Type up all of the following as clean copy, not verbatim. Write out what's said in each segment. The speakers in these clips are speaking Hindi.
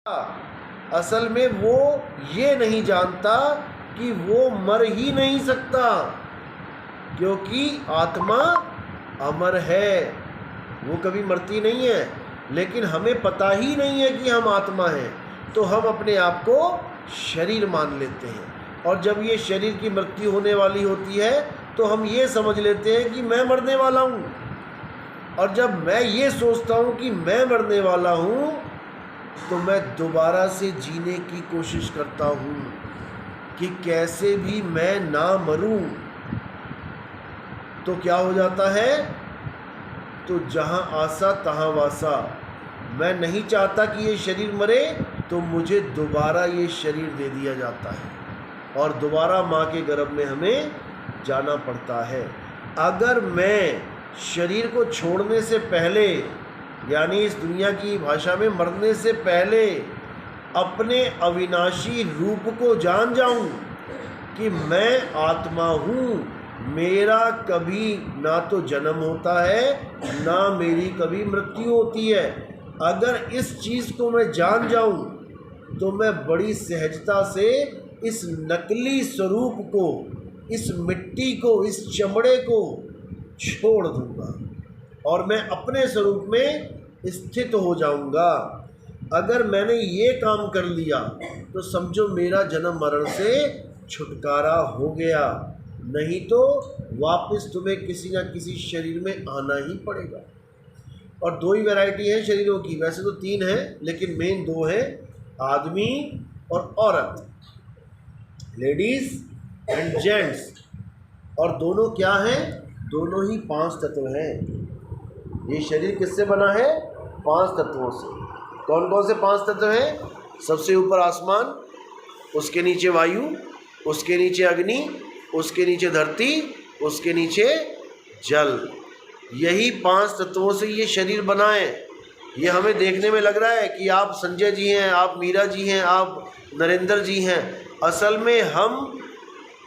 असल में वो ये नहीं जानता कि वो मर ही नहीं सकता, क्योंकि आत्मा अमर है, वो कभी मरती नहीं है। लेकिन हमें पता ही नहीं है कि हम आत्मा हैं, तो हम अपने आप को शरीर मान लेते हैं। और जब ये शरीर की मृत्यु होने वाली होती है तो हम ये समझ लेते हैं कि मैं मरने वाला हूँ। और जब मैं ये सोचता हूँ कि मैं मरने वाला हूँ, तो मैं दोबारा से जीने की कोशिश करता हूँ कि कैसे भी मैं ना मरूं। तो क्या हो जाता है, तो जहाँ आसा तहाँ वासा। मैं नहीं चाहता कि ये शरीर मरे, तो मुझे दोबारा ये शरीर दे दिया जाता है और दोबारा माँ के गर्भ में हमें जाना पड़ता है। अगर मैं शरीर को छोड़ने से पहले, यानी इस दुनिया की भाषा में मरने से पहले, अपने अविनाशी रूप को जान जाऊं कि मैं आत्मा हूँ, मेरा कभी ना तो जन्म होता है ना मेरी कभी मृत्यु होती है। अगर इस चीज़ को मैं जान जाऊं तो मैं बड़ी सहजता से इस नकली स्वरूप को, इस मिट्टी को, इस चमड़े को छोड़ दूंगा और मैं अपने स्वरूप में स्थित हो जाऊंगा। अगर मैंने ये काम कर लिया तो समझो मेरा जन्म मरण से छुटकारा हो गया, नहीं तो वापस तुम्हें किसी न किसी शरीर में आना ही पड़ेगा। और दो ही वैरायटी है शरीरों की, वैसे तो तीन है लेकिन मेन दो है, आदमी और औरत, लेडीज एंड जेंट्स। और दोनों क्या हैं, दोनों ही पांच तत्व हैं। ये शरीर किससे बना है, पांच तत्वों से। कौन कौन से पांच तत्व हैं, सबसे ऊपर आसमान, उसके नीचे वायु, उसके नीचे अग्नि, उसके नीचे धरती, उसके नीचे जल। यही पांच तत्वों से ये शरीर बना है। ये हमें देखने में लग रहा है कि आप संजय जी हैं, आप मीरा जी हैं, आप नरेंद्र जी हैं। असल में हम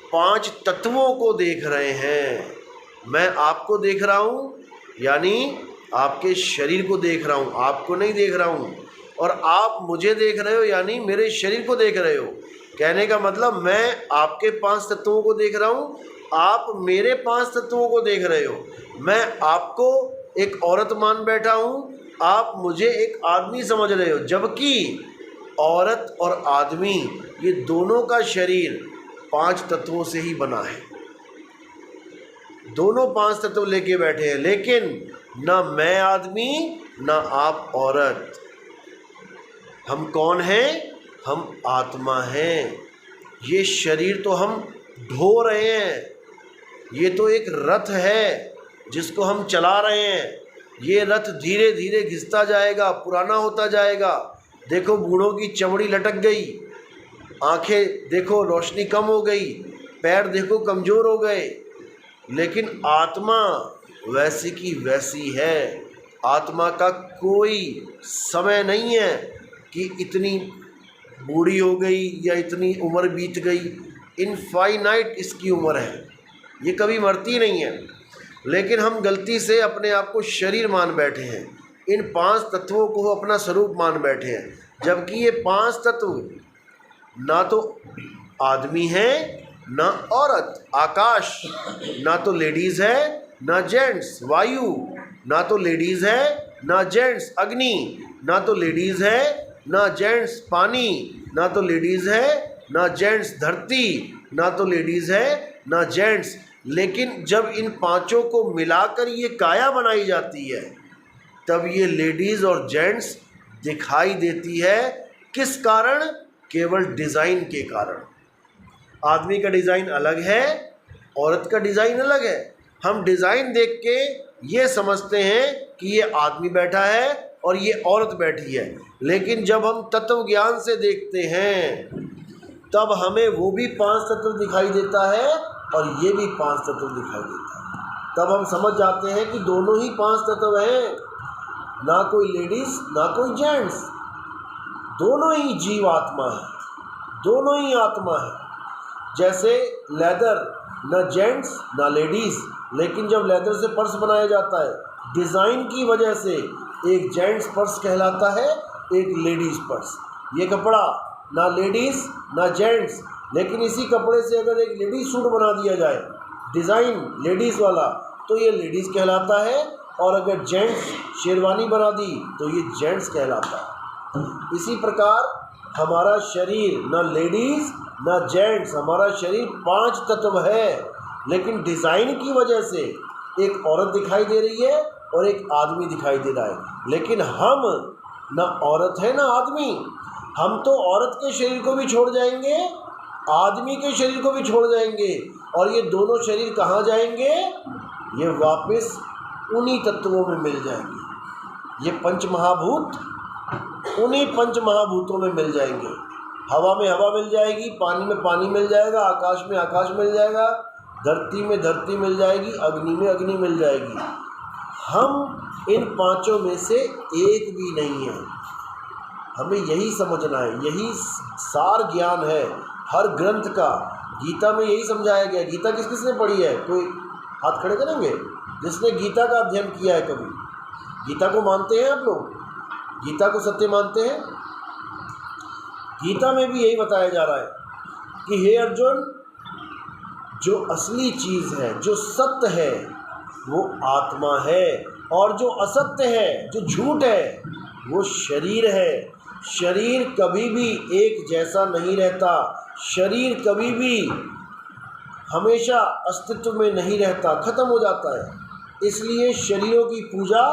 पांच तत्वों को देख रहे हैं। मैं आपको देख रहा हूँ, यानी आपके शरीर को देख रहा हूँ, आपको नहीं देख रहा हूँ। और आप मुझे देख रहे हो, यानी मेरे शरीर को देख रहे हो। कहने का मतलब मैं आपके पांच तत्वों को देख रहा हूँ, आप मेरे पांच तत्वों को देख रहे हो। मैं आपको एक औरत मान बैठा हूँ, आप मुझे एक आदमी समझ रहे हो, जबकि औरत और आदमी ये दोनों का शरीर पांच तत्वों से ही बना है। दोनों पांच तत्व लेके बैठे हैं, लेकिन ना मैं आदमी ना आप औरत। हम कौन हैं, हम आत्मा हैं। ये शरीर तो हम ढो रहे हैं, ये तो एक रथ है जिसको हम चला रहे हैं। ये रथ धीरे धीरे घिसता जाएगा, पुराना होता जाएगा। देखो बूढ़ों की चमड़ी लटक गई, आंखें देखो रोशनी कम हो गई, पैर देखो कमज़ोर हो गए, लेकिन आत्मा वैसी की वैसी है। आत्मा का कोई समय नहीं है कि इतनी बूढ़ी हो गई या इतनी उम्र बीत गई। इनफाइनाइट इसकी उम्र है, ये कभी मरती नहीं है। लेकिन हम गलती से अपने आप को शरीर मान बैठे हैं, इन पांच तत्वों को अपना स्वरूप मान बैठे हैं, जबकि ये पांच तत्व ना तो आदमी है ना औरत, आकाश ना तो लेडीज़ है ना जेंट्स, वायु ना तो लेडीज़ है ना जेंट्स, अग्नि ना तो लेडीज़ है ना जेंट्स, पानी ना तो लेडीज़ है ना जेंट्स, धरती ना तो लेडीज़ है ना जेंट्स। लेकिन जब इन पांचों को मिलाकर ये काया बनाई जाती है, तब ये लेडीज़ और जेंट्स दिखाई देती है। किस कारण, केवल डिज़ाइन के कारण। आदमी का डिज़ाइन अलग है, औरत का डिज़ाइन अलग है। हम डिज़ाइन देख के ये समझते हैं कि ये आदमी बैठा है और ये औरत बैठी है, लेकिन जब हम तत्व ज्ञान से देखते हैं तब हमें वो भी पांच तत्व दिखाई देता है और ये भी पांच तत्व दिखाई देता है। तब हम समझ जाते हैं कि दोनों ही पांच तत्व हैं, ना कोई लेडीज़ ना कोई जेंट्स, दोनों ही जीव आत्मा है, दोनों ही आत्मा है। जैसे लेदर, ना जेंट्स ना लेडीज़, लेकिन जब लेदर से पर्स बनाया जाता है, डिज़ाइन की वजह से एक जेंट्स पर्स कहलाता है, एक लेडीज़ पर्स। ये कपड़ा ना लेडीज़ ना जेंट्स, लेकिन इसी कपड़े से अगर एक लेडीज़ सूट बना दिया जाए, डिज़ाइन लेडीज़ वाला, तो ये लेडीज़ कहलाता है, और अगर जेंट्स शेरवानी बना दी तो ये जेंट्स कहलाता है। इसी प्रकार हमारा शरीर ना लेडीज़ ना जेंट्स, हमारा शरीर 5 तत्व है, लेकिन डिज़ाइन की वजह से एक औरत दिखाई दे रही है और एक आदमी दिखाई दे रहा है, लेकिन हम ना औरत है ना आदमी। हम तो औरत के शरीर को भी छोड़ जाएंगे, आदमी के शरीर को भी छोड़ जाएंगे, और ये दोनों शरीर कहाँ जाएंगे? ये वापस उन्हीं तत्वों में मिल जाएंगे। ये पंच महाभूत उन्हीं पंच महाभूतों में मिल जाएंगे। हवा में हवा मिल जाएगी, पानी में पानी मिल जाएगा, आकाश में आकाश मिल जाएगा, धरती में धरती मिल जाएगी, अग्नि में अग्नि मिल जाएगी। हम इन पांचों में से एक भी नहीं है। हमें यही समझना है, यही सार ज्ञान है हर ग्रंथ का। गीता में यही समझाया गया। गीता किस किसने पढ़ी है? कोई हाथ खड़े करेंगे जिसने गीता का अध्ययन किया है कभी? गीता को मानते हैं आप लोग? गीता को सत्य मानते हैं? गीता में भी यही बताया जा रहा है कि हे अर्जुन, जो असली चीज़ है, जो सत्य है, वो आत्मा है, और जो असत्य है, जो झूठ है, वो शरीर है। शरीर कभी भी एक जैसा नहीं रहता। शरीर कभी भी हमेशा अस्तित्व में नहीं रहता, खत्म हो जाता है। इसलिए शरीरों की पूजा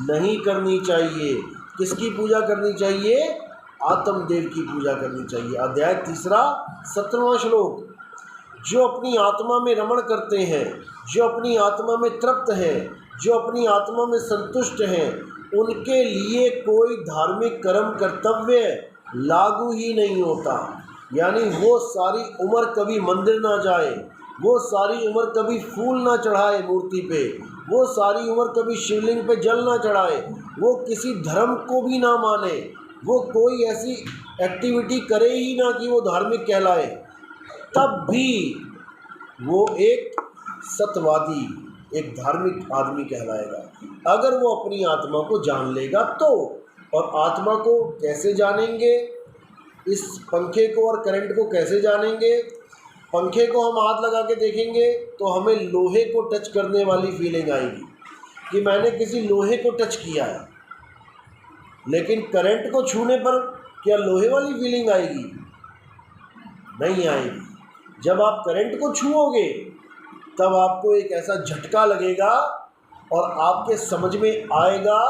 नहीं करनी चाहिए। किसकी पूजा करनी चाहिए? आत्मदेव की पूजा करनी चाहिए। अध्याय 3 17वां श्लोक। जो अपनी आत्मा में रमण करते हैं, जो अपनी आत्मा में तृप्त हैं, जो अपनी आत्मा में संतुष्ट हैं, उनके लिए कोई धार्मिक कर्म कर्तव्य लागू ही नहीं होता। यानी वो सारी उम्र कभी मंदिर ना जाए, वो सारी उम्र कभी फूल ना चढ़ाए मूर्ति पे, वो सारी उम्र कभी शिवलिंग पे जल ना चढ़ाए, वो किसी धर्म को भी ना माने, वो कोई ऐसी एक्टिविटी करे ही ना कि वो धार्मिक कहलाए, तब भी वो एक सत्यवादी, एक धार्मिक आदमी कहलाएगा, अगर वो अपनी आत्मा को जान लेगा तो। और आत्मा को कैसे जानेंगे? इस पंखे को और करंट को कैसे जानेंगे? पंखे को हम हाथ लगा के देखेंगे तो हमें लोहे को टच करने वाली फीलिंग आएगी कि मैंने किसी लोहे को टच किया है, लेकिन करंट को छूने पर क्या लोहे वाली फीलिंग आएगी? नहीं आएगी। जब आप करंट को छूओगे तब आपको एक ऐसा झटका लगेगा और आपके समझ में आएगा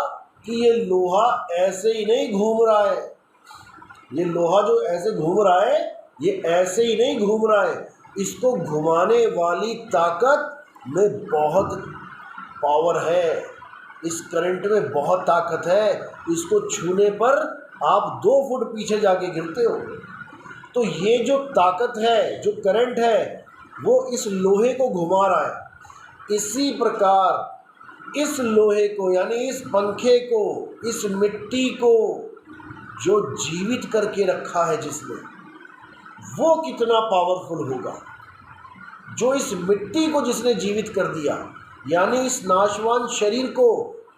कि ये लोहा ऐसे ही नहीं घूम रहा है, ये लोहा जो ऐसे घूम रहा है, ये ऐसे ही नहीं घूम रहा है, इसको घुमाने वाली ताकत में बहुत पावर है, इस करंट में बहुत ताकत है, इसको छूने पर आप 2 फुट पीछे जाके गिरते हो। तो ये जो ताकत है, जो करंट है, वो इस लोहे को घुमा रहा है। इसी प्रकार इस लोहे को, यानी इस पंखे को, इस मिट्टी को जो जीवित करके रखा है जिसने, वो कितना पावरफुल होगा। जो इस मिट्टी को जिसने जीवित कर दिया, यानी इस नाशवान शरीर को,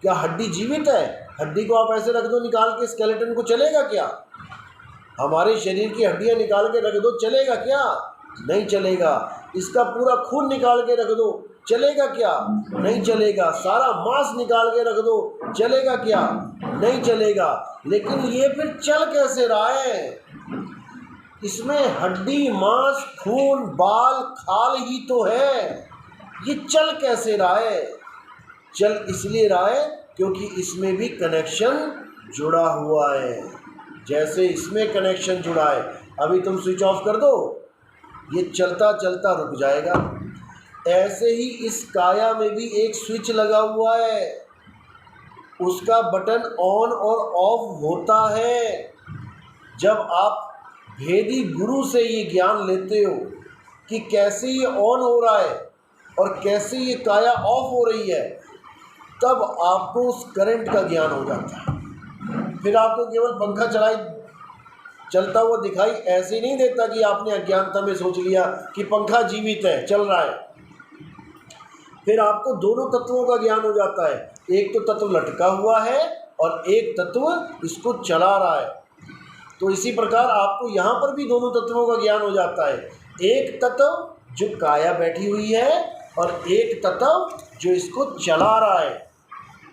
क्या हड्डी जीवित है? हड्डी को आप ऐसे रख दो निकाल के, स्केलेटन को, चलेगा क्या? हमारे शरीर की हड्डियां निकाल के रख दो, चलेगा क्या? नहीं चलेगा। इसका पूरा खून निकाल के रख दो, चलेगा क्या? नहीं चलेगा। सारा मांस निकाल के रख दो, चलेगा क्या? नहीं चलेगा। लेकिन ये फिर चल कैसे रहा है? इसमें हड्डी, मांस, खून, बाल, खाल ही तो है। ये चल कैसे रहा है? चल इसलिए रहा है क्योंकि इसमें भी कनेक्शन जुड़ा हुआ है। जैसे इसमें कनेक्शन जुड़ा है, अभी तुम स्विच ऑफ कर दो, ये चलता चलता रुक जाएगा। ऐसे ही इस काया में भी एक स्विच लगा हुआ है, उसका बटन ऑन और ऑफ होता है। जब आप भेदी गुरु से ये ज्ञान लेते हो कि कैसे ये ऑन हो रहा है और कैसे ये काया ऑफ हो रही है, तब आपको उस करंट का ज्ञान हो जाता है। फिर आपको केवल पंखा चलता हुआ दिखाई ऐसे नहीं देता कि आपने अज्ञानता में सोच लिया कि पंखा जीवित है, चल रहा है। फिर आपको दोनों तत्वों का ज्ञान हो जाता है। एक तो तत्व लटका हुआ है और एक तत्व इसको चला रहा है। तो इसी प्रकार आपको यहाँ पर भी दोनों तत्वों का ज्ञान हो जाता है। एक तत्व जो काया बैठी हुई है और एक तत्व जो इसको चला रहा है।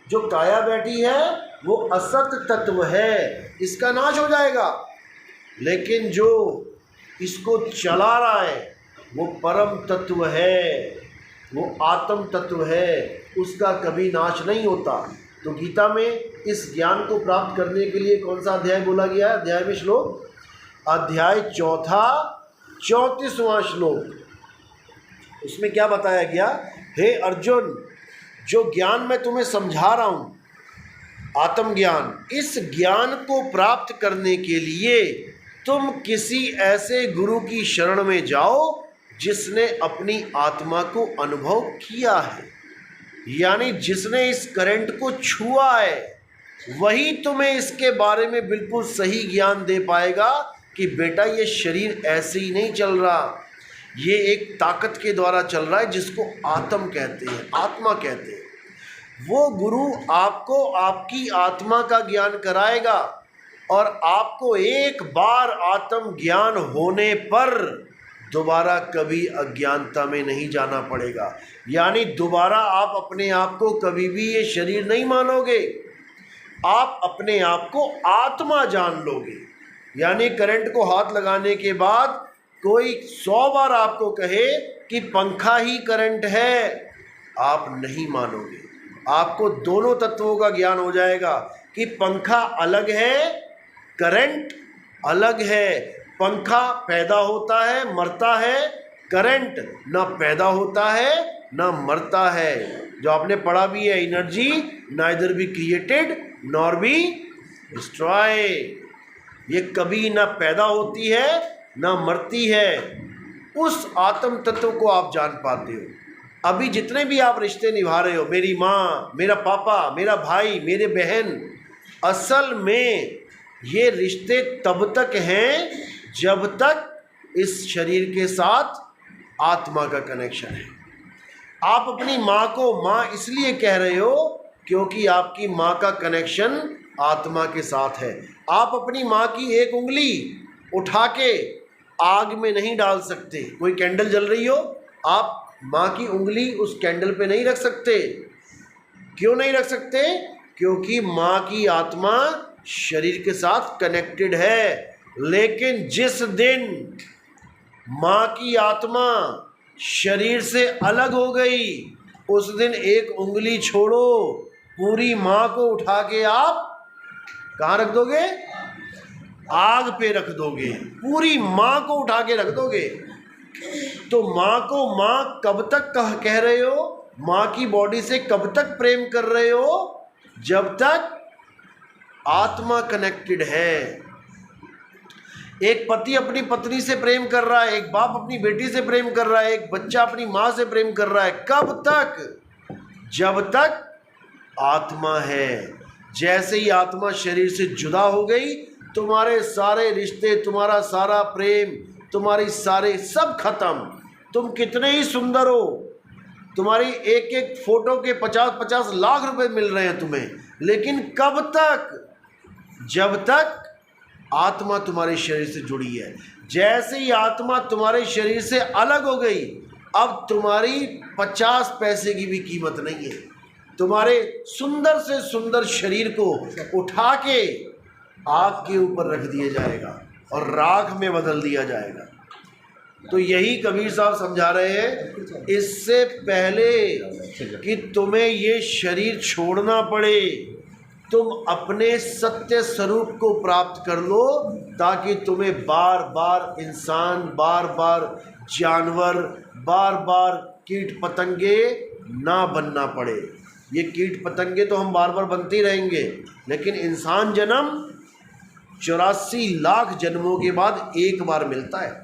जो काया बैठी है वो असत तत्व है, इसका नाश हो जाएगा, लेकिन जो इसको चला रहा है वो परम तत्व है, वो आत्म तत्व है, उसका कभी नाश नहीं होता। तो गीता में इस ज्ञान को प्राप्त करने के लिए कौन सा अध्याय बोला गया है? अध्याय में श्लोक, अध्याय 4 34वां श्लोक। उसमें क्या बताया गया? हे अर्जुन, जो ज्ञान मैं तुम्हें समझा रहा हूँ, आत्मज्ञान, इस ज्ञान को प्राप्त करने के लिए तुम किसी ऐसे गुरु की शरण में जाओ जिसने अपनी आत्मा को अनुभव किया है, यानी जिसने इस करंट को छुआ है, वही तुम्हें इसके बारे में बिल्कुल सही ज्ञान दे पाएगा कि बेटा ये शरीर ऐसे ही नहीं चल रहा, ये एक ताकत के द्वारा चल रहा है जिसको आत्म कहते हैं, आत्मा कहते हैं। वो गुरु आपको आपकी आत्मा का ज्ञान कराएगा और आपको एक बार आत्म ज्ञान होने पर दोबारा कभी अज्ञानता में नहीं जाना पड़ेगा। यानी दोबारा आप अपने आप को कभी भी ये शरीर नहीं मानोगे, आप अपने आप को आत्मा जान लोगे। यानी करंट को हाथ लगाने के बाद कोई 100 बार आपको कहे कि पंखा ही करंट है, आप नहीं मानोगे। आपको दोनों तत्वों का ज्ञान हो जाएगा कि पंखा अलग है, करंट अलग है। पंखा पैदा होता है, मरता है, करंट ना पैदा होता है ना मरता है। जो आपने पढ़ा भी है, energy neither be created nor be destroy, ये कभी ना पैदा होती है ना मरती है। उस आत्म तत्व को आप जान पाते हो। अभी जितने भी आप रिश्ते निभा रहे हो, मेरी माँ, मेरा पापा, मेरा भाई, मेरे बहन, असल में ये रिश्ते तब तक हैं जब तक इस शरीर के साथ आत्मा का कनेक्शन है। आप अपनी माँ को माँ इसलिए कह रहे हो क्योंकि आपकी माँ का कनेक्शन आत्मा के साथ है। आप अपनी माँ की एक उंगली उठा के आग में नहीं डाल सकते। कोई कैंडल जल रही हो, आप माँ की उंगली उस कैंडल पे नहीं रख सकते। क्यों नहीं रख सकते? क्योंकि माँ की आत्मा शरीर के साथ कनेक्टेड है। लेकिन जिस दिन माँ की आत्मा शरीर से अलग हो गई, उस दिन एक उंगली छोड़ो, पूरी माँ को उठा के आप कहाँ रख दोगे? आग पे रख दोगे। पूरी माँ को उठा के रख दोगे। तो माँ को माँ कब तक कह रहे हो? माँ की बॉडी से कब तक प्रेम कर रहे हो? जब तक आत्मा कनेक्टेड है। एक पति अपनी पत्नी से प्रेम कर रहा है, एक बाप अपनी बेटी से प्रेम कर रहा है, एक बच्चा अपनी माँ से प्रेम कर रहा है। कब तक? जब तक आत्मा है। जैसे ही आत्मा शरीर से जुदा हो गई, तुम्हारे सारे रिश्ते, तुम्हारा सारा प्रेम, तुम्हारी सारे सब खत्म। तुम कितने ही सुंदर हो, तुम्हारी एक एक फोटो के 50-50 लाख रुपए मिल रहे हैं तुम्हें, लेकिन कब तक? जब तक आत्मा तुम्हारे शरीर से जुड़ी है। जैसे ही आत्मा तुम्हारे शरीर से अलग हो गई, अब तुम्हारी 50 पैसे की भी कीमत नहीं है। तुम्हारे सुंदर से सुंदर शरीर को उठा के आग के ऊपर रख दिया जाएगा और राख में बदल दिया जाएगा। तो यही कबीर साहब समझा रहे हैं, इससे पहले कि तुम्हें ये शरीर छोड़ना पड़े, तुम अपने सत्य स्वरूप को प्राप्त कर लो, ताकि तुम्हें बार बार इंसान, बार बार जानवर, बार बार कीट पतंगे ना बनना पड़े। ये कीट पतंगे तो हम बार बार बनते ही रहेंगे, लेकिन इंसान जन्म 84 लाख जन्मों के बाद एक बार मिलता है।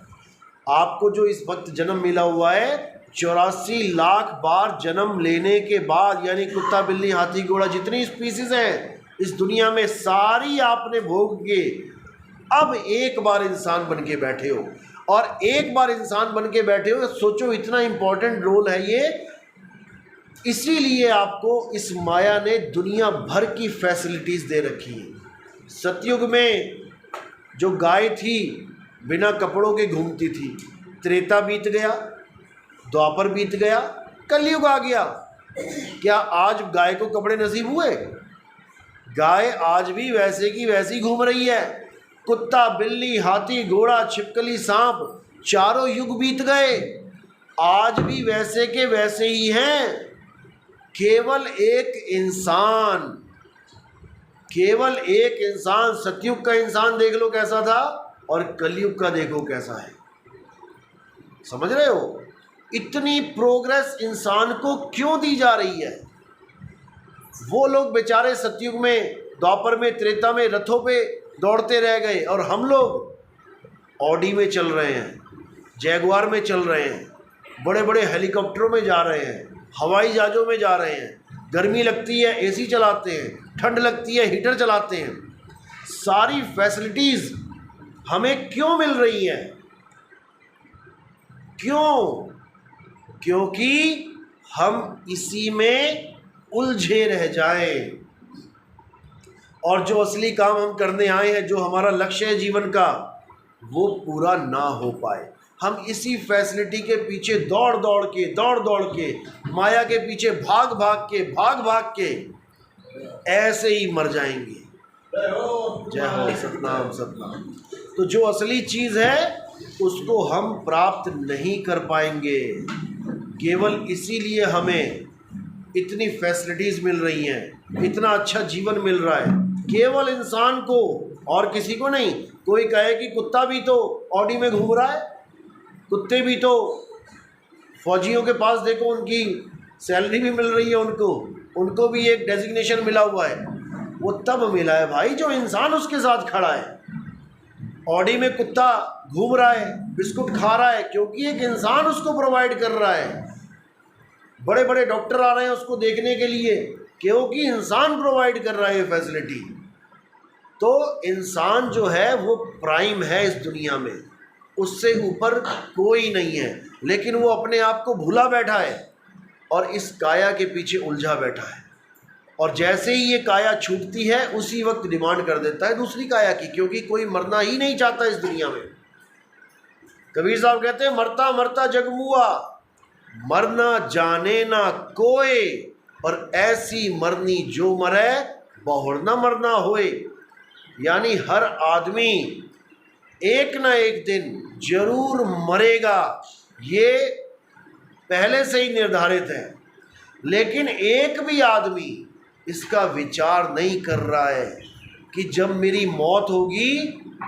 आपको जो इस वक्त जन्म मिला हुआ है, 84 लाख बार जन्म लेने के बाद, यानी कुत्ता, बिल्ली, हाथी, घोड़ा, जितनी स्पीसीज हैं इस दुनिया में, सारी आपने भोग के अब एक बार इंसान बन के बैठे हो। और एक बार इंसान बन के बैठे हो, सोचो इतना इम्पोर्टेंट रोल है ये। इसीलिए आपको इस माया ने दुनिया भर की फैसिलिटीज़ दे रखी है। सतयुग में जो गाय थी बिना कपड़ों के घूमती थी। त्रेता बीत गया, द्वापर बीत गया, कलयुग आ गया। क्या आज गाय को कपड़े नसीब हुए? गाय आज भी वैसे की वैसी घूम रही है। कुत्ता, बिल्ली, हाथी, घोड़ा, छिपकली, सांप, चारों युग बीत गए, आज भी वैसे के वैसे ही हैं। केवल एक इंसान, सतयुग का इंसान देख लो कैसा था और कलयुग का देखो कैसा है। समझ रहे हो? इतनी प्रोग्रेस इंसान को क्यों दी जा रही है? वो लोग बेचारे सतयुग में, द्वापर में, त्रेता में रथों पे दौड़ते रह गए और हम लोग ऑडी में चल रहे हैं, जैगुआर में चल रहे हैं, बड़े बड़े हेलीकॉप्टरों में जा रहे हैं, हवाई जहाज़ों में जा रहे हैं। गर्मी लगती है एसी चलाते हैं, ठंड लगती है हीटर चलाते हैं। सारी फैसिलिटीज़ हमें क्यों मिल रही हैं? क्यों? क्योंकि हम इसी में उलझे रह जाएं और जो असली काम हम करने आए हैं, जो हमारा लक्ष्य है जीवन का, वो पूरा ना हो पाए। हम इसी फैसिलिटी के पीछे दौड़ दौड़ के माया के पीछे भाग भाग के ऐसे ही मर जाएंगे। जय हो, सतनाम सतनाम। तो जो असली चीज़ है उसको हम प्राप्त नहीं कर पाएंगे। केवल इसीलिए हमें इतनी फैसिलिटीज़ मिल रही हैं, इतना अच्छा जीवन मिल रहा है, केवल इंसान को और किसी को नहीं। कोई कहे कि कुत्ता भी तो ऑडी में घूम रहा है, कुत्ते भी तो फौजियों के पास देखो, उनकी सैलरी भी मिल रही है, उनको भी एक डेजिग्नेशन मिला हुआ है। वो तब मिला है भाई जो इंसान उसके साथ खड़ा है। ऑडी में कुत्ता घूम रहा है, बिस्कुट खा रहा है, क्योंकि एक इंसान उसको प्रोवाइड कर रहा है। बड़े बड़े डॉक्टर आ रहे हैं उसको देखने के लिए, क्योंकि इंसान प्रोवाइड कर रहा है ये फैसिलिटी। तो इंसान जो है वो प्राइम है इस दुनिया में, उससे ऊपर कोई नहीं है। लेकिन वो अपने आप को भूला बैठा है और इस काया के पीछे उलझा बैठा है। और जैसे ही ये काया छूटती है उसी वक्त डिमांड कर देता है दूसरी काया की, क्योंकि कोई मरना ही नहीं चाहता इस दुनिया में। कबीर साहब कहते हैं, मरता मरता जगमुआ, मरना जाने ना कोई, और ऐसी मरनी जो मरे बहुर न मरना होए। यानी हर आदमी एक ना एक दिन जरूर मरेगा, ये पहले से ही निर्धारित है। लेकिन एक भी आदमी इसका विचार नहीं कर रहा है कि जब मेरी मौत होगी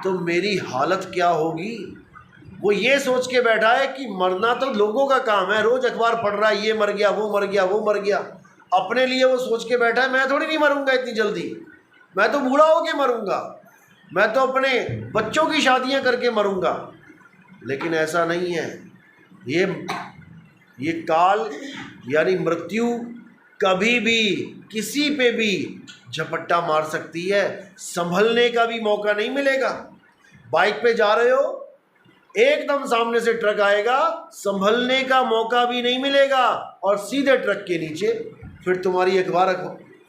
तो मेरी हालत क्या होगी। वो ये सोच के बैठा है कि मरना तो लोगों का काम है, रोज अखबार पढ़ रहा है, ये मर गया, वो मर गया, वो मर गया। अपने लिए वो सोच के बैठा है, मैं थोड़ी नहीं मरूंगा इतनी जल्दी, मैं तो बूढ़ा होके मरूंगा, मैं तो अपने बच्चों की शादियां करके मरूंगा। लेकिन ऐसा नहीं है। ये काल यानी मृत्यु कभी भी किसी पे भी झपट्टा मार सकती है, संभलने का भी मौका नहीं मिलेगा। बाइक पे जा रहे हो, एकदम सामने से ट्रक आएगा, संभलने का मौका भी नहीं मिलेगा, और सीधे ट्रक के नीचे फिर तुम्हारी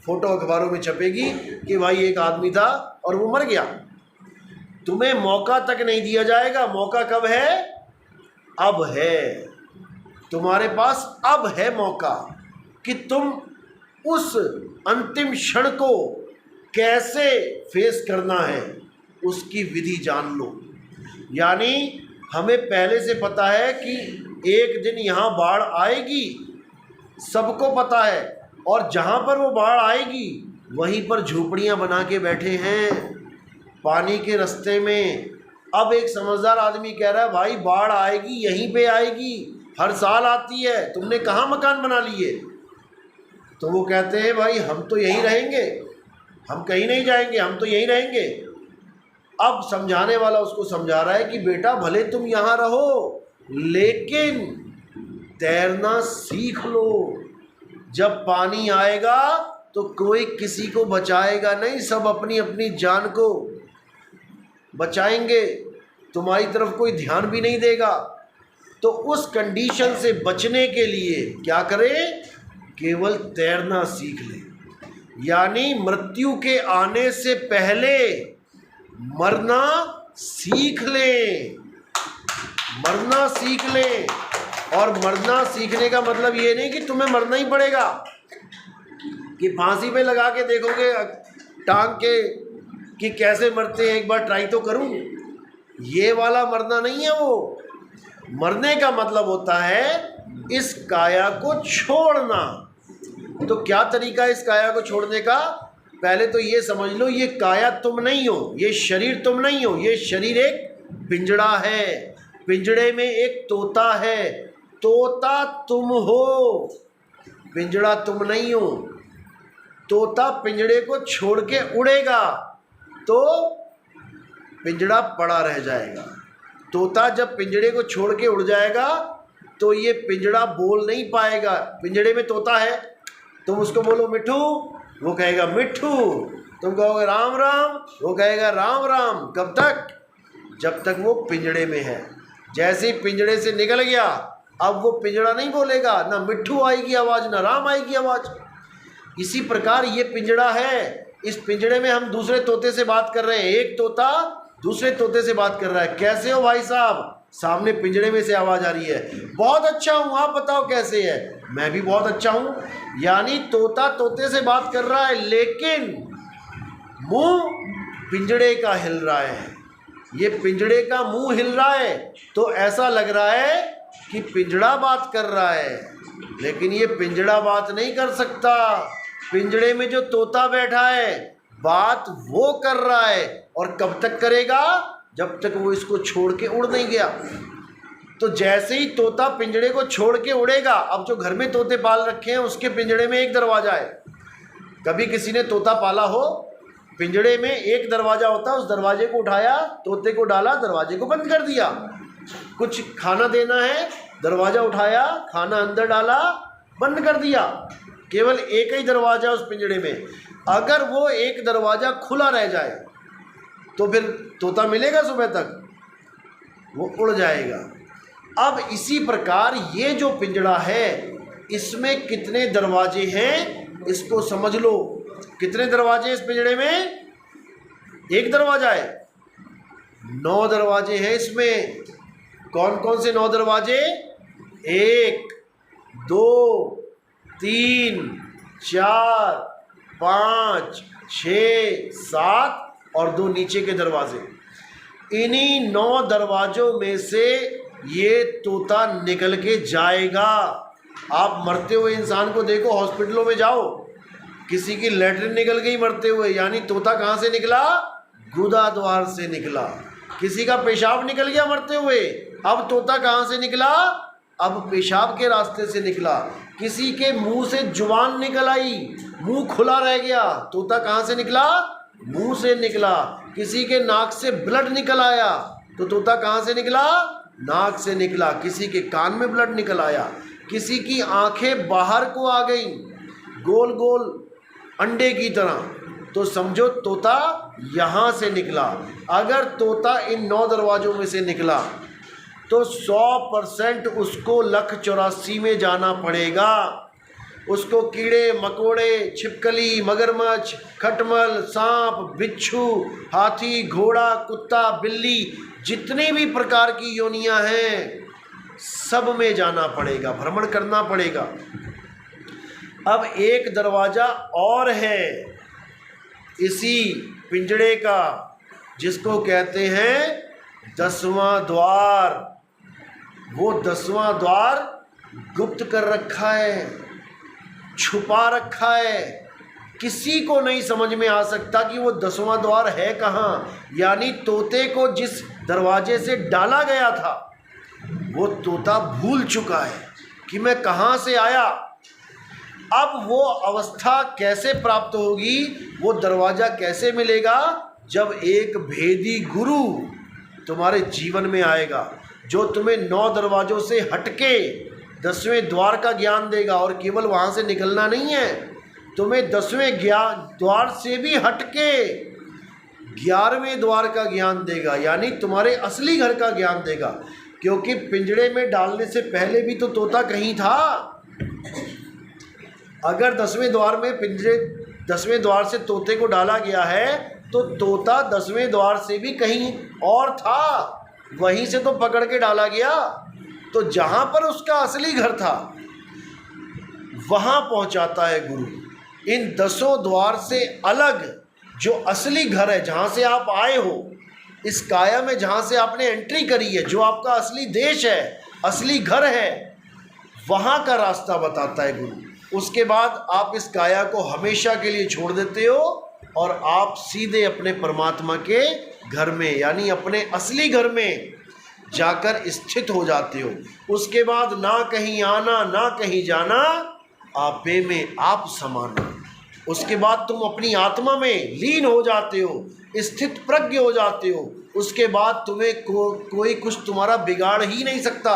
फोटो अखबारों में छपेगी कि भाई एक आदमी था और वो मर गया। तुम्हें मौका तक नहीं दिया जाएगा। मौका कब है? अब है। तुम्हारे पास अब है मौका कि तुम उस अंतिम क्षण को कैसे फेस करना है, उसकी विधि जान लो। यानी हमें पहले से पता है कि एक दिन यहाँ बाढ़ आएगी, सबको पता है, और जहाँ पर वो बाढ़ आएगी वहीं पर झोपड़ियाँ बना के बैठे हैं पानी के रास्ते में। अब एक समझदार आदमी कह रहा है भाई बाढ़ आएगी, यहीं पे आएगी, हर साल आती है, तुमने कहाँ मकान बना लिए? तो वो कहते हैं भाई हम तो यहीं रहेंगे, हम कहीं नहीं जाएंगे, हम तो यहीं रहेंगे। अब समझाने वाला उसको समझा रहा है कि बेटा भले तुम यहाँ रहो, लेकिन तैरना सीख लो। जब पानी आएगा तो कोई किसी को बचाएगा नहीं, सब अपनी अपनी जान को बचाएंगे, तुम्हारी तरफ कोई ध्यान भी नहीं देगा। तो उस कंडीशन से बचने के लिए क्या करें? केवल तैरना सीख ले। यानी मृत्यु के आने से पहले मरना सीख लें, मरना सीख लें। और मरना सीखने का मतलब ये नहीं कि तुम्हें मरना ही पड़ेगा, कि फांसी पे लगा के देखोगे टांग के कि कैसे मरते हैं, एक बार ट्राई तो करूं। ये वाला मरना नहीं है। वो मरने का मतलब होता है इस काया को छोड़ना। तो क्या तरीका है इस काया को छोड़ने का? पहले तो ये समझ लो, ये काया तुम नहीं हो, ये शरीर तुम नहीं हो। ये शरीर एक पिंजड़ा है, पिंजड़े में एक तोता है, तोता तुम हो, पिंजड़ा तुम नहीं हो। तोता पिंजड़े को छोड़ के उड़ेगा तो पिंजड़ा पड़ा रह जाएगा। तोता जब पिंजड़े को छोड़ के उड़ जाएगा तो ये पिंजड़ा बोल नहीं पाएगा। पिंजड़े में तोता है, तुम उसको बोलो मिठू, वो कहेगा मिठू। तुम कहोगे राम राम, वो कहेगा राम राम। कब तक? जब तक वो पिंजड़े में है। जैसे ही पिंजड़े से निकल गया, अब वो पिंजड़ा नहीं बोलेगा, ना मिठू आएगी आवाज़, ना राम आएगी आवाज़। इसी प्रकार ये पिंजड़ा है। इस पिंजड़े में हम दूसरे तोते से बात कर रहे हैं। एक तोता दूसरे तोते से बात कर रहा है, कैसे हो भाई साहब? सामने पिंजड़े में से आवाज़ आ रही है, बहुत अच्छा हूँ, आप बताओ कैसे है? मैं भी बहुत अच्छा हूँ। यानी तोता तोते से बात कर रहा है, लेकिन मुंह पिंजड़े का हिल रहा है। ये पिंजड़े का मुंह हिल रहा है तो ऐसा लग रहा है कि पिंजड़ा बात कर रहा है, लेकिन ये पिंजड़ा बात नहीं कर सकता। पिंजड़े में जो तोता बैठा है बात वो कर रहा है। और कब तक करेगा? जब तक वो इसको छोड़ के उड़ नहीं गया। तो जैसे ही तोता पिंजड़े को छोड़ के उड़ेगा, अब जो घर में तोते पाल रखे हैं उसके पिंजड़े में एक दरवाज़ा है। कभी किसी ने तोता पाला हो, पिंजड़े में एक दरवाज़ा होता है, उस दरवाजे को उठाया, तोते को डाला, दरवाजे को बंद कर दिया। कुछ खाना देना है, दरवाज़ा उठाया, खाना अंदर डाला, बंद कर दिया। केवल एक ही दरवाज़ा उस पिंजड़े में। अगर वो एक दरवाज़ा खुला रह जाए तो फिर तोता मिलेगा सुबह तक? वो उड़ जाएगा। अब इसी प्रकार ये जो पिंजड़ा है इसमें कितने दरवाजे हैं इसको समझ लो। कितने दरवाजे इस पिंजड़े में? एक दरवाजा है। 9 दरवाजे हैं इसमें। कौन कौन से 9 दरवाजे? 1 2 3 4 5 6 7 और 2 नीचे के दरवाजे। इन्हीं 9 दरवाजों में से ये तोता निकल के जाएगा। आप मरते हुए इंसान को देखो, हॉस्पिटलों में जाओ, किसी की लैट्रिन निकल गई मरते हुए, यानी तोता कहाँ से निकला? गुदा द्वार से निकला। किसी का पेशाब निकल गया मरते हुए, अब तोता कहाँ से निकला? अब पेशाब के रास्ते से निकला। किसी के मुंह से जुबान निकल आई, मुंह खुला रह गया, तोता कहाँ से निकला? मुंह से निकला। किसी के नाक से ब्लड निकल आया तो तोता कहाँ से निकला? नाक से निकला। किसी के कान में ब्लड निकल आया, किसी की आंखें बाहर को आ गई गोल गोल अंडे की तरह, तो समझो तोता यहाँ से निकला। अगर तोता इन 9 दरवाज़ों में से निकला तो 100% उसको लख 84 में जाना पड़ेगा। उसको कीड़े मकोड़े, छिपकली, मगरमच्छ, खटमल, सांप, बिच्छू, हाथी, घोड़ा, कुत्ता, बिल्ली, जितनी भी प्रकार की योनियां हैं सब में जाना पड़ेगा, भ्रमण करना पड़ेगा। अब एक दरवाज़ा और है इसी पिंजड़े का, जिसको कहते हैं 10वां द्वार। वो 10वां द्वार गुप्त कर रखा है, छुपा रखा है। किसी को नहीं समझ में आ सकता कि वो 10वां द्वार है कहाँ। यानी तोते को जिस दरवाजे से डाला गया था वो तोता भूल चुका है कि मैं कहाँ से आया। अब वो अवस्था कैसे प्राप्त होगी, वो दरवाज़ा कैसे मिलेगा? जब एक भेदी गुरु तुम्हारे जीवन में आएगा जो तुम्हें 9 दरवाज़ों से हटके 10वें द्वार का ज्ञान देगा। और केवल वहाँ से निकलना नहीं है, तुम्हें 10वें द्वार से भी हटके 11वें द्वार का ज्ञान देगा, यानी तुम्हारे असली घर का ज्ञान देगा। क्योंकि पिंजड़े में डालने से पहले भी तो तोता कहीं था। अगर 10वें द्वार में 10वें द्वार से तोते को डाला गया है तो तोता 10वें द्वार से भी कहीं और था, वहीं से तो पकड़ के डाला गया। तो जहाँ पर उसका असली घर था वहाँ पहुँचाता है गुरु। इन 10 द्वार से अलग जो असली घर है, जहाँ से आप आए हो, इस काया में जहाँ से आपने एंट्री करी है, जो आपका असली देश है, असली घर है, वहाँ का रास्ता बताता है गुरु। उसके बाद आप इस काया को हमेशा के लिए छोड़ देते हो और आप सीधे अपने परमात्मा के घर में, यानी अपने असली घर में जाकर स्थित हो जाते हो। उसके बाद ना कहीं आना ना कहीं जाना, आपे में आप समाना। उसके बाद तुम अपनी आत्मा में लीन हो जाते हो, स्थित प्रज्ञ हो जाते हो। उसके बाद तुम्हें कोई कुछ तुम्हारा बिगाड़ ही नहीं सकता।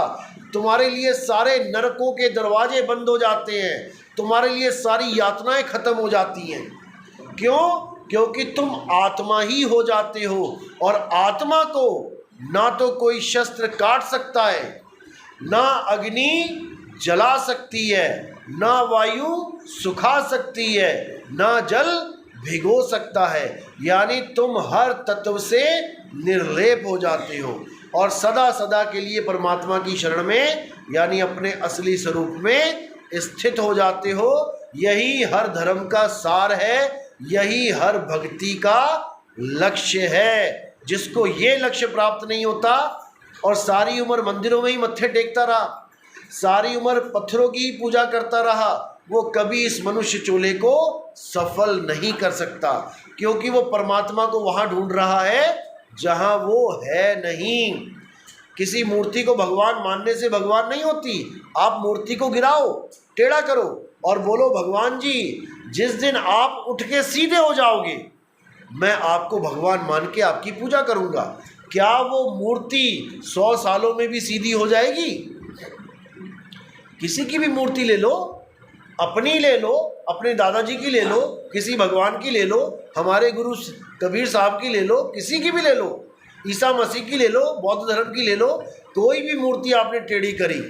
तुम्हारे लिए सारे नरकों के दरवाजे बंद हो जाते हैं, तुम्हारे लिए सारी यातनाएं खत्म हो जाती हैं। क्यों? क्योंकि तुम आत्मा ही हो जाते हो, और आत्मा को ना तो कोई शस्त्र काट सकता है, ना अग्नि जला सकती है, ना वायु सुखा सकती है, ना जल भिगो सकता है। यानी तुम हर तत्व से निर्लेप हो जाते हो और सदा सदा के लिए परमात्मा की शरण में, यानी अपने असली स्वरूप में स्थित हो जाते हो। यही हर धर्म का सार है, यही हर भक्ति का लक्ष्य है। जिसको ये लक्ष्य प्राप्त नहीं होता और सारी उम्र मंदिरों में ही मत्थे टेकता रहा, सारी उम्र पत्थरों की पूजा करता रहा, वो कभी इस मनुष्य चोले को सफल नहीं कर सकता, क्योंकि वो परमात्मा को वहाँ ढूंढ रहा है जहाँ वो है नहीं। किसी मूर्ति को भगवान मानने से भगवान नहीं होती। आप मूर्ति को गिराओ, टेढ़ा करो और बोलो, भगवान जी जिस दिन आप उठ के सीधे हो जाओगे, मैं आपको भगवान मान के आपकी पूजा करूँगा। क्या वो मूर्ति 100 सालों में भी सीधी हो जाएगी? किसी की भी मूर्ति ले लो, अपनी ले लो, अपने दादाजी की ले लो, किसी भगवान की ले लो, हमारे गुरु कबीर साहब की ले लो, किसी की भी ले लो, ईसा मसीह की ले लो, बौद्ध धर्म की ले लो, कोई भी मूर्ति आपने टेढ़ी करी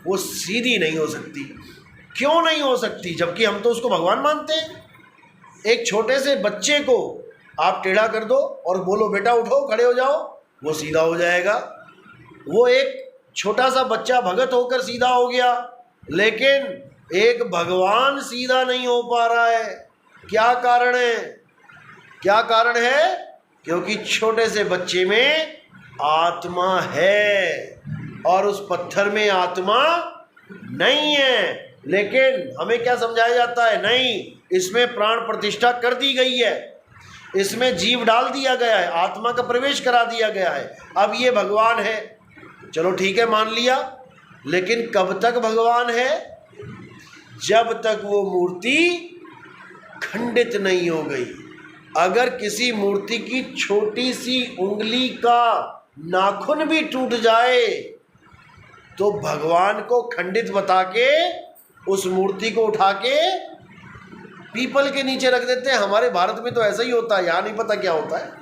वो सीधी नहीं हो सकती। क्यों नहीं हो सकती? जबकि हम तो उसको भगवान मानते हैं। एक छोटे से बच्चे को आप टेढ़ा कर दो और बोलो बेटा उठो, खड़े हो जाओ, वो सीधा हो जाएगा। वो एक छोटा सा बच्चा भगत होकर सीधा हो गया, लेकिन एक भगवान सीधा नहीं हो पा रहा है। क्या कारण है? क्या कारण है? क्योंकि छोटे से बच्चे में आत्मा है और उस पत्थर में आत्मा नहीं है। लेकिन हमें क्या समझाया जाता है? नहीं, इसमें प्राण प्रतिष्ठा कर दी गई है, इसमें जीव डाल दिया गया है, आत्मा का प्रवेश करा दिया गया है, अब ये भगवान है। चलो ठीक है, मान लिया, लेकिन कब तक भगवान है? जब तक वो मूर्ति खंडित नहीं हो गई। अगर किसी मूर्ति की छोटी सी उंगली का नाखून भी टूट जाए तो भगवान को खंडित बता के उस मूर्ति को उठा के पीपल के नीचे रख देते हैं। हमारे भारत में तो ऐसा ही होता है, यहाँ नहीं पता क्या होता है,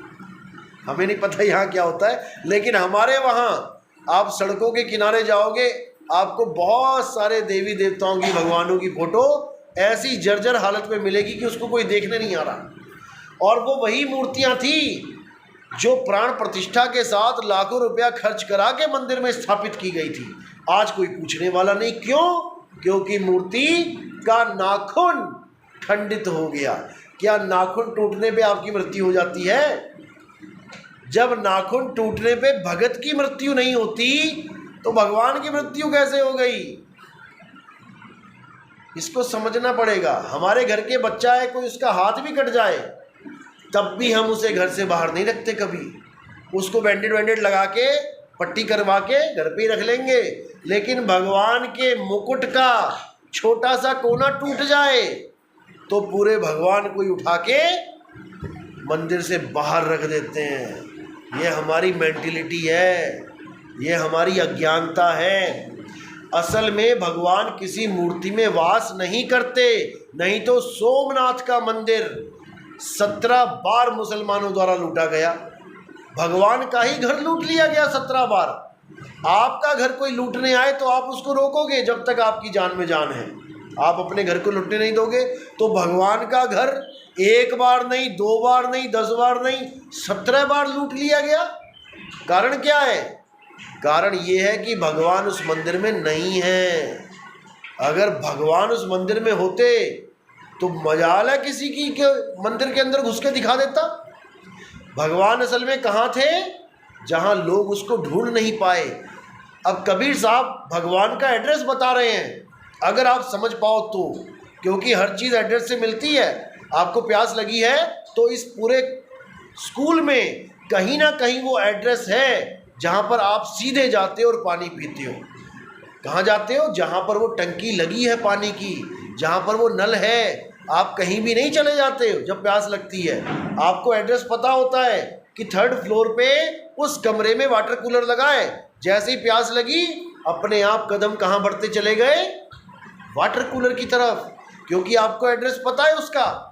हमें नहीं पता यहाँ क्या होता है, लेकिन हमारे वहाँ आप सड़कों के किनारे जाओगे, आपको बहुत सारे देवी देवताओं की, भगवानों की फोटो ऐसी जर्जर हालत में मिलेगी कि उसको कोई देखने नहीं आ रहा। और वो वही मूर्तियाँ थी जो प्राण प्रतिष्ठा के साथ लाखों रुपया खर्च करा के मंदिर में स्थापित की गई थी। आज कोई पूछने वाला नहीं। क्यों? क्योंकि मूर्ति का नाखून खंडित हो गया। क्या नाखून टूटने पे आपकी मृत्यु हो जाती है? जब नाखून टूटने पे भगत की मृत्यु नहीं होती तो भगवान की मृत्यु कैसे हो गई? इसको समझना पड़ेगा। हमारे घर के बच्चा है, कोई उसका हाथ भी कट जाए तब भी हम उसे घर से बाहर नहीं रखते कभी। उसको बैंडेड वैंडेड लगा के, पट्टी करवा के घर पे ही रख लेंगे। लेकिन भगवान के मुकुट का छोटा सा कोना टूट जाए तो पूरे भगवान को ही उठा के मंदिर से बाहर रख देते हैं। ये हमारी मेंटिलिटी है, ये हमारी अज्ञानता है। असल में भगवान किसी मूर्ति में वास नहीं करते, नहीं तो सोमनाथ का मंदिर 17 बार मुसलमानों द्वारा लूटा गया। भगवान का ही घर लूट लिया गया 17 बार। आपका घर कोई लूटने आए तो आप उसको रोकोगे जब तक आपकी जान में जान है। आप अपने घर को लुटने नहीं दोगे तो भगवान का घर एक बार नहीं, 2 बार नहीं, 10 बार नहीं, 17 बार लूट लिया गया। कारण क्या है? कारण ये है कि भगवान उस मंदिर में नहीं है। अगर भगवान उस मंदिर में होते तो मजाल है किसी की के मंदिर के अंदर घुस के दिखा देता। भगवान असल में कहाँ थे? जहाँ लोग उसको ढूंढ नहीं पाए। अब कबीर साहब भगवान का एड्रेस बता रहे हैं, अगर आप समझ पाओ तो, क्योंकि हर चीज़ एड्रेस से मिलती है। आपको प्यास लगी है तो इस पूरे स्कूल में कहीं ना कहीं वो एड्रेस है जहाँ पर आप सीधे जाते हो और पानी पीते हो। कहाँ जाते हो? जहाँ पर वो टंकी लगी है पानी की, जहाँ पर वो नल है। आप कहीं भी नहीं चले जाते हो जब प्यास लगती है। आपको एड्रेस पता होता है कि 3rd फ्लोर पे उस कमरे में वाटर कूलर लगा है। जैसे ही प्यास लगी अपने आप कदम कहाँ बढ़ते चले गए? वाटर कूलर की तरफ, क्योंकि आपको एड्रेस पता है उसका।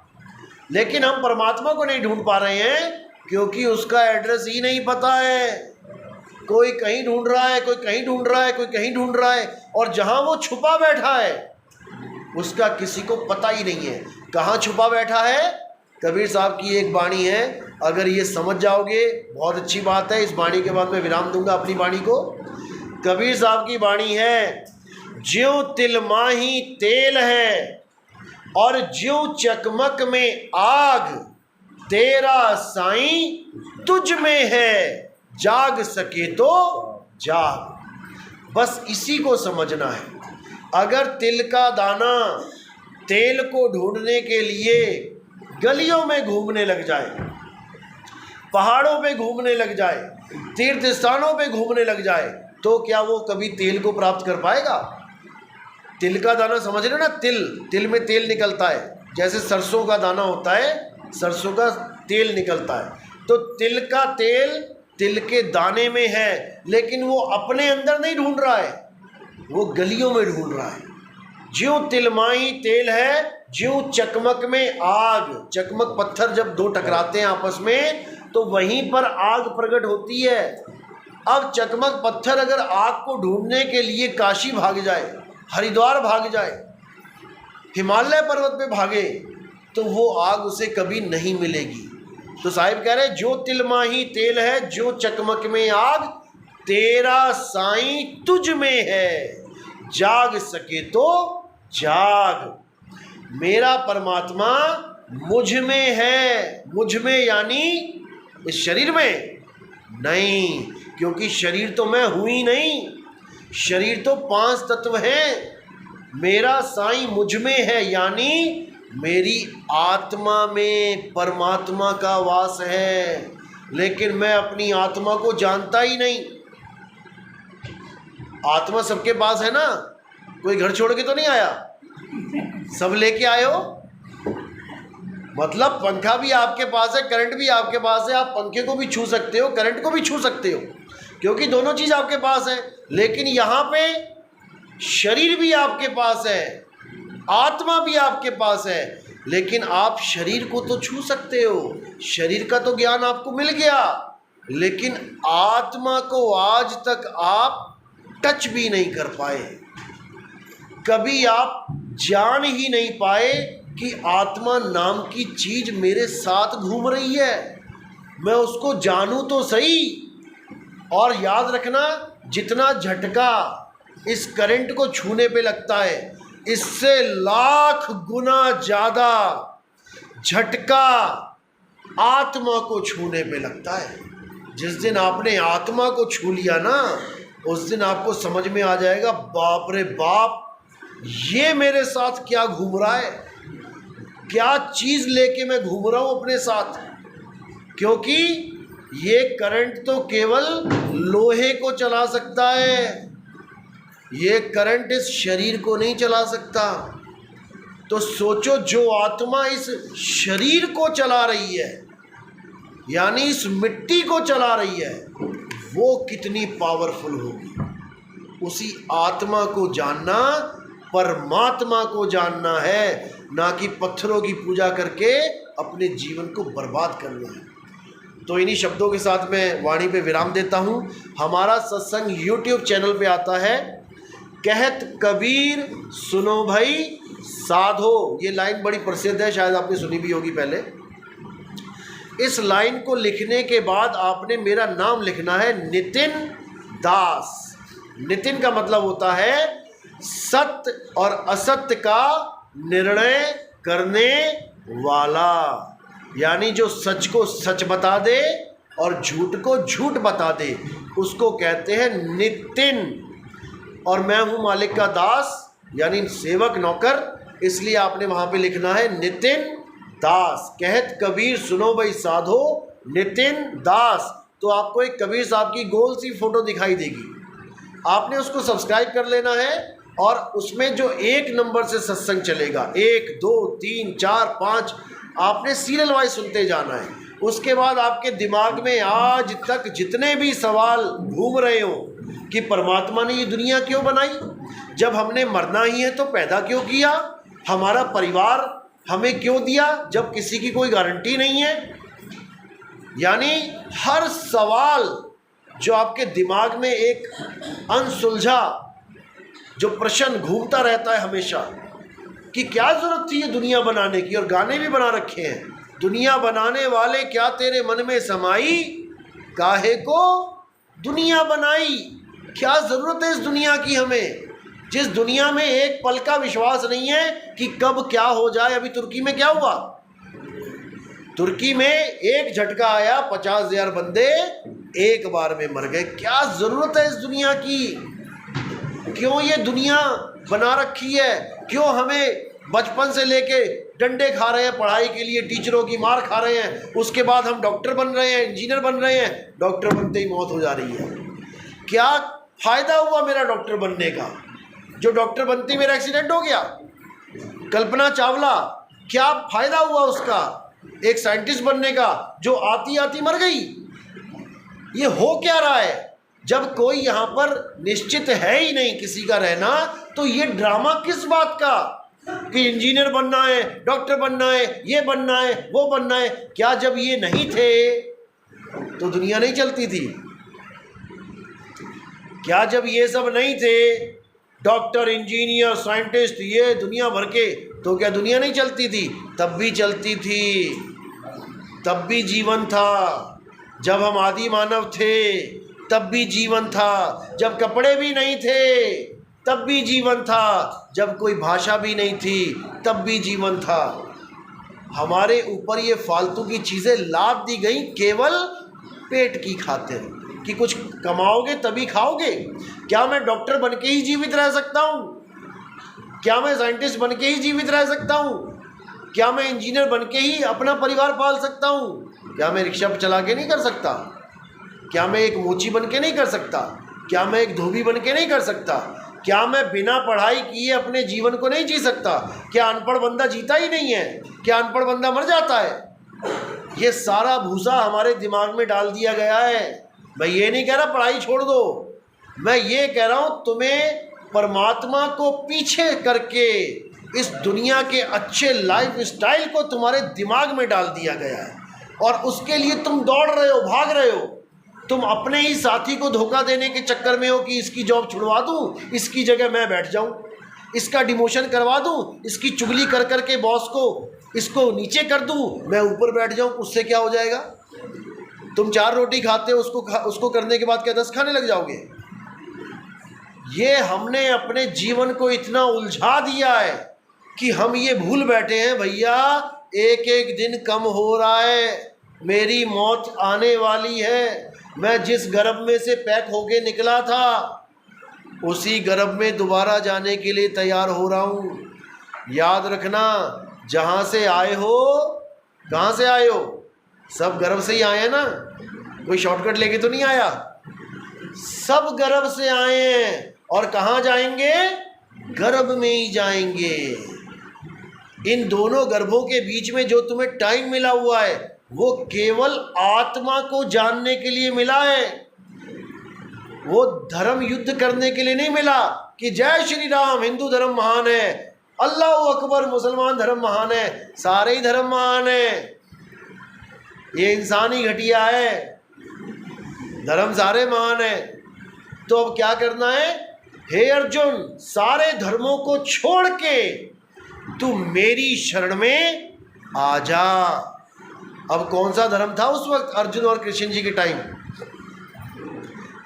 लेकिन हम परमात्मा को नहीं ढूंढ पा रहे हैं क्योंकि उसका एड्रेस ही नहीं पता है। कोई कहीं ढूंढ रहा है, कोई कहीं ढूंढ रहा है, कोई कहीं ढूंढ रहा है, और जहाँ वो छुपा बैठा है उसका किसी को पता ही नहीं है। कहाँ छुपा बैठा है? कबीर साहब की एक वाणी है, अगर ये समझ जाओगे बहुत अच्छी बात है। इस वाणी के बाद मैं विराम दूंगा अपनी वाणी को। कबीर साहब की वाणी है, ज्यों तिल माही तेल है और ज्यों चकमक में आग, तेरा साईं तुझ में है, जाग सके तो जाग। बस इसी को समझना है। अगर तिल का दाना तेल को ढूंढने के लिए गलियों में घूमने लग जाए, पहाड़ों पे घूमने लग जाए, तीर्थ स्थानों पे घूमने लग जाए, तो क्या वो कभी तेल को प्राप्त कर पाएगा? तिल का दाना समझ रहे हो ना? तिल में तेल निकलता है। जैसे सरसों का दाना होता है, सरसों का तेल निकलता है। तो तिल का तेल तिल के दाने में है, लेकिन वो अपने अंदर नहीं ढूंढ रहा है, वो गलियों में ढूंढ रहा है। ज्यों तिलमाही तेल है, ज्यों चकमक में आग। चकमक पत्थर जब 2 टकराते हैं आपस में तो वहीं पर आग प्रकट होती है। अब चकमक पत्थर अगर आग को ढूंढने के लिए काशी भाग जाए, हरिद्वार भाग जाए, हिमालय पर्वत पे भागे, तो वो आग उसे कभी नहीं मिलेगी। तो साहिब कह रहे जो तिलमाही तेल है, जो चकमक में आग, तेरा साईं तुझ में है, जाग सके तो जाग। मेरा परमात्मा मुझ में है। मुझ में यानी इस शरीर में नहीं, क्योंकि शरीर तो मैं हूँ ही नहीं। शरीर तो 5 तत्व हैं। मेरा साईं मुझ में है यानी मेरी आत्मा में परमात्मा का वास है। लेकिन मैं अपनी आत्मा को जानता ही नहीं। आत्मा सबके पास है ना, कोई घर छोड़ के तो नहीं आया, सब लेके आए हो। मतलब पंखा भी आपके पास है, करंट भी आपके पास है। आप पंखे को भी छू सकते हो, करंट को भी छू सकते हो, क्योंकि दोनों चीज़ आपके पास है। लेकिन यहाँ पे शरीर भी आपके पास है, आत्मा भी आपके पास है, लेकिन आप शरीर को तो छू सकते हो, शरीर का तो ज्ञान आपको मिल गया, लेकिन आत्मा को आज तक आप टच भी नहीं कर पाए। कभी आप जान ही नहीं पाए कि आत्मा नाम की चीज़ मेरे साथ घूम रही है। मैं उसको जानूं तो सही। और याद रखना, जितना झटका इस करंट को छूने पे लगता है, इससे लाख गुना ज़्यादा झटका आत्मा को छूने पे लगता है। जिस दिन आपने आत्मा को छू लिया ना, उस दिन आपको समझ में आ जाएगा, बाप रे बाप, ये मेरे साथ क्या घूम रहा है, क्या चीज़ लेके मैं घूम रहा हूँ अपने साथ। क्योंकि ये करंट तो केवल लोहे को चला सकता है, ये करंट इस शरीर को नहीं चला सकता। तो सोचो, जो आत्मा इस शरीर को चला रही है, यानी इस मिट्टी को चला रही है, वो कितनी पावरफुल होगी। उसी आत्मा को जानना परमात्मा को जानना है, ना कि पत्थरों की पूजा करके अपने जीवन को बर्बाद करना है। तो इन्हीं शब्दों के साथ मैं वाणी पे विराम देता हूँ। हमारा सत्संग YouTube चैनल पे आता है, कहत कबीर सुनो भाई साधो। ये लाइन बड़ी प्रसिद्ध है, शायद आपने सुनी भी होगी पहले। इस लाइन को लिखने के बाद आपने मेरा नाम लिखना है, नितिन दास। नितिन का मतलब होता है सत्य और असत्य का निर्णय करने वाला, यानी जो सच को सच बता दे और झूठ को झूठ बता दे, उसको कहते हैं नितिन। और मैं हूँ मालिक का दास, यानी सेवक नौकर, इसलिए आपने वहाँ पे लिखना है नितिन दास। कहत कबीर सुनो भाई साधो, नितिन दास। तो आपको एक कबीर साहब की गोल सी फोटो दिखाई देगी, आपने उसको सब्सक्राइब कर लेना है और उसमें जो 1 नंबर से सत्संग चलेगा, 1 2 3 4 5, आपने सीरियल वाइज सुनते जाना है। उसके बाद आपके दिमाग में आज तक जितने भी सवाल घूम रहे हो कि परमात्मा ने ये दुनिया क्यों बनाई, जब हमने मरना ही है तो पैदा क्यों किया, हमारा परिवार हमें क्यों दिया जब किसी की कोई गारंटी नहीं है, यानी हर सवाल जो आपके दिमाग में एक अनसुलझा जो प्रश्न घूमता रहता है हमेशा कि क्या ज़रूरत थी ये दुनिया बनाने की, और गाने भी बना रखे हैं, दुनिया बनाने वाले क्या तेरे मन में समाई, काहे को दुनिया बनाई। क्या ज़रूरत है इस दुनिया की हमें, जिस दुनिया में एक पल का विश्वास नहीं है कि कब क्या हो जाए। अभी तुर्की में क्या हुआ, तुर्की में एक झटका आया, 50,000 बंदे एक बार में मर गए। क्या ज़रूरत है इस दुनिया की, क्यों ये दुनिया बना रखी है, क्यों हमें बचपन से लेके डंडे खा रहे हैं पढ़ाई के लिए, टीचरों की मार खा रहे हैं, उसके बाद हम डॉक्टर बन रहे हैं, इंजीनियर बन रहे हैं, डॉक्टर बनते ही मौत हो जा रही है। क्या फ़ायदा हुआ मेरा डॉक्टर बनने का, जो डॉक्टर बनते ही मेरा एक्सीडेंट हो गया। कल्पना चावला, क्या फ़ायदा हुआ उसका एक साइंटिस्ट बनने का, जो आती आती मर गई। ये हो क्या रहा है, जब कोई यहाँ पर निश्चित है ही नहीं किसी का रहना, तो ये ड्रामा किस बात का कि इंजीनियर बनना है, डॉक्टर बनना है, ये बनना है, वो बनना है। क्या जब ये नहीं थे तो दुनिया नहीं चलती थी? क्या जब ये सब नहीं थे, डॉक्टर इंजीनियर साइंटिस्ट ये दुनिया भर के, तो क्या दुनिया नहीं चलती थी? तब भी चलती थी, तब भी जीवन था। जब हम आदि मानव थे तब भी जीवन था, जब कपड़े भी नहीं थे तब भी जीवन था, जब कोई भाषा भी नहीं थी तब भी जीवन था। हमारे ऊपर ये फालतू की चीज़ें लाद दी गई केवल पेट की खातिर कि कुछ कमाओगे तभी खाओगे। क्या मैं डॉक्टर बन के ही जीवित रह सकता हूँ? क्या मैं साइंटिस्ट बन के ही जीवित रह सकता हूँ? क्या मैं इंजीनियर बन के ही अपना परिवार पाल सकता हूँ? क्या मैं रिक्शा चला के नहीं कर सकता? क्या मैं एक मोची बन के नहीं कर सकता? क्या मैं एक धोबी बन के नहीं कर सकता? क्या मैं बिना पढ़ाई किए अपने जीवन को नहीं जी सकता? क्या अनपढ़ बंदा जीता ही नहीं है? क्या अनपढ़ बंदा मर जाता है? ये सारा भूसा हमारे दिमाग में डाल दिया गया है। मैं ये नहीं कह रहा पढ़ाई छोड़ दो, मैं ये कह रहा हूँ तुम्हें परमात्मा को पीछे करके इस दुनिया के अच्छे लाइफ स्टाइल को तुम्हारे दिमाग में डाल दिया गया है, और उसके लिए तुम दौड़ रहे हो, भाग रहे हो। तुम अपने ही साथी को धोखा देने के चक्कर में हो कि इसकी जॉब छुड़वा दूं, इसकी जगह मैं बैठ जाऊं, इसका डिमोशन करवा दूं, इसकी चुगली कर कर के बॉस को इसको नीचे कर दूं, मैं ऊपर बैठ जाऊं। उससे क्या हो जाएगा? तुम 4 रोटी खाते हो, उसको करने के बाद क्या 10 खाने लग जाओगे? ये हमने अपने जीवन को इतना उलझा दिया है कि हम ये भूल बैठे हैं भैया एक एक दिन कम हो रहा है, मेरी मौत आने वाली है। मैं जिस गर्भ में से पैक होके निकला था उसी गर्भ में दोबारा जाने के लिए तैयार हो रहा हूँ। याद रखना, जहाँ से आए हो, कहाँ से आए हो? सब गर्भ से ही आए हैं ना, कोई शॉर्टकट लेके तो नहीं आया। सब गर्भ से आए हैं और कहाँ जाएंगे? गर्भ में ही जाएंगे। इन दोनों गर्भों के बीच में जो तुम्हें टाइम मिला हुआ है वो केवल आत्मा को जानने के लिए मिला है, वो धर्म युद्ध करने के लिए नहीं मिला कि जय श्री राम हिंदू धर्म महान है, अल्लाह अकबर मुसलमान धर्म महान है। सारे ही धर्म महान है, ये इंसान ही घटिया है, धर्म सारे महान है। तो अब क्या करना है? हे अर्जुन, सारे धर्मों को छोड़ के तू मेरी शरण में आ जा। अब कौन सा धर्म था उस वक्त अर्जुन और कृष्ण जी के टाइम?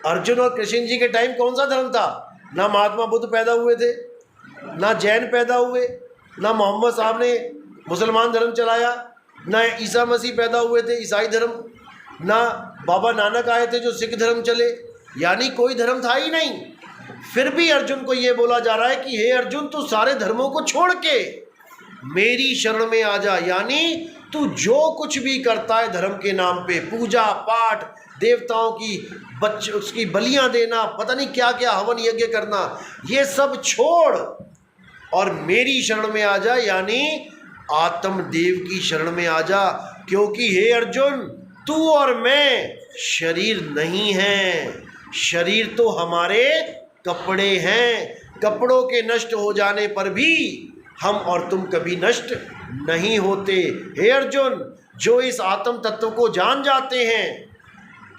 अर्जुन और कृष्ण जी के टाइम कौन सा धर्म था? ना महात्मा बुद्ध पैदा हुए थे, ना जैन पैदा हुए, ना मोहम्मद साहब ने मुसलमान धर्म चलाया, ना ईसा मसीह पैदा हुए थे ईसाई धर्म, ना बाबा नानक आए थे जो सिख धर्म चले, यानी कोई धर्म था ही नहीं। फिर भी अर्जुन को ये बोला जा रहा है कि हे अर्जुन, तू सारे धर्मों को छोड़ के मेरी शरण में आ जा, यानी तू जो कुछ भी करता है धर्म के नाम पे, पूजा पाठ, देवताओं की उसकी बलियां देना, पता नहीं क्या क्या हवन यज्ञ करना, ये सब छोड़ और मेरी शरण में आ जा, यानी आत्मदेव की शरण में आ जा। क्योंकि हे अर्जुन, तू और मैं शरीर नहीं है, शरीर तो हमारे कपड़े हैं। कपड़ों के नष्ट हो जाने पर भी हम और तुम कभी नष्ट नहीं होते। हे अर्जुन, जो इस आत्म तत्व को जान जाते हैं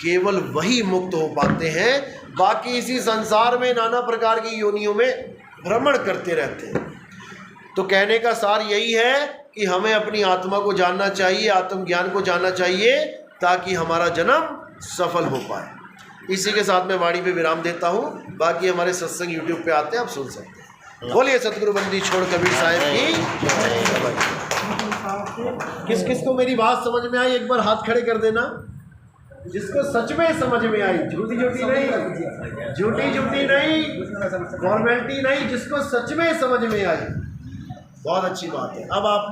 केवल वही मुक्त हो पाते हैं, बाकी इसी संसार में नाना प्रकार की योनियों में भ्रमण करते रहते हैं। तो कहने का सार यही है कि हमें अपनी आत्मा को जानना चाहिए, आत्मज्ञान को जानना चाहिए, ताकि हमारा जन्म सफल हो पाए। इसी के साथ मैं वाणी पे विराम देता हूँ। बाकी हमारे सत्संग यूट्यूब पे आते हैं, आप सुन सकते हैं। बोलिए सतगुरु बंदी छोड़ कबीर साहब की। किस किस को मेरी बात समझ में आई, एक बार हाथ खड़े कर देना। जिसको सच में समझ में आई, झूठी झूठी नहीं, झूठी झूठी नहीं, फॉर्मेलिटी नहीं, जिसको सच में समझ में आई, बहुत अच्छी बात है। अब आपने